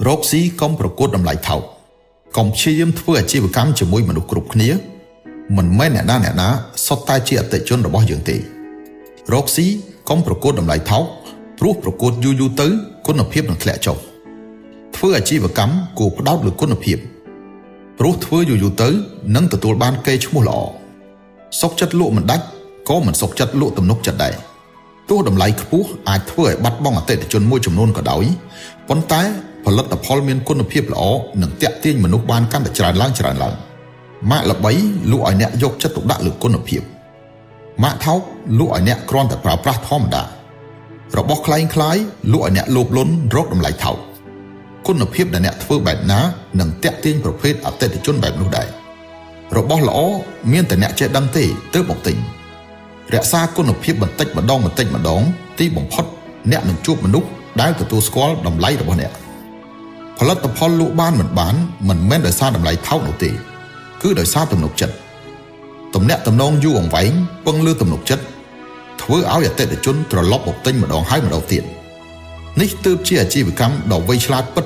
រកស៊ីកុំប្រកួតតម្លៃថោកកុំព្យាយាមធ្វើអាជីវកម្មជាមួយមនុស្សគ្រប់គ្នាមិនមែនអ្នកណាសុទ្ធតែជាអតិថិជនរបស់យើងទេរកស៊ីកុំប្រកួតតម្លៃថោកព្រោះប្រកួតយូរទៅគុណភាពនឹងធ្លាក់ចុះធ្វើអាជីវកម្មគួរផ្ដោតលើគុណភាពព្រោះធ្វើយូរទៅនឹងទទួលបានកេរ្តិ៍ឈ្មោះល្អសុខចិត្តលក់មិនដាច់ក៏មិនសុខចិត្តលក់ទំនុកចិត្តដែរទោះតម្លៃខ្ពស់អាចធ្វើឲ្យបាត់បង់អតិថិជនមួយចំនួនក៏ដោយប៉ុន្តែផលិតផលមានគុណភាពល្អនឹងទាក់ទាញមនុស្សបានកាន់តែច្រើនឡើងម៉ាកល្បីលក់ឲ្យអ្នកយកចិត្តទុកដាក់លើគុណភាពម៉ាកថោកលក់ឲ្យអ្នកគ្រាន់តែប្រើប្រាស់ធម្មតារបស់คล้ายលក់ឲ្យអ្នកលោភលន់រកតម្លៃថោកគុណភាពដែលអ្នកធ្វើបែបណានឹងទាក់ទាញប្រភេទអតិថិជនបែបនោះដែររបស់ល្អមានតែអ្នកចេះដឹងទេទើបមកទិញរក្សាគុណភាពបន្តិចម្ដងទីបំផុតអ្នកនឹងជួបមនុស្សដែលទទួលស្គាល់តម្លៃរបស់អ្នកផលិតផលលក់បានមិនមែនដោយសារតម្លៃថោកនោះទេគឺដោយសារទំនុកចិត្តទំនាក់ទំនងយូរអង្វែងពឹងលើទំនុកចិត្តធ្វើឲ្យអតិថិជនត្រឡប់មកទិញម្ដងហើយម្ដងទៀតនេះទើបជាអាជីវកម្មដ៏វៃឆ្លាតពិត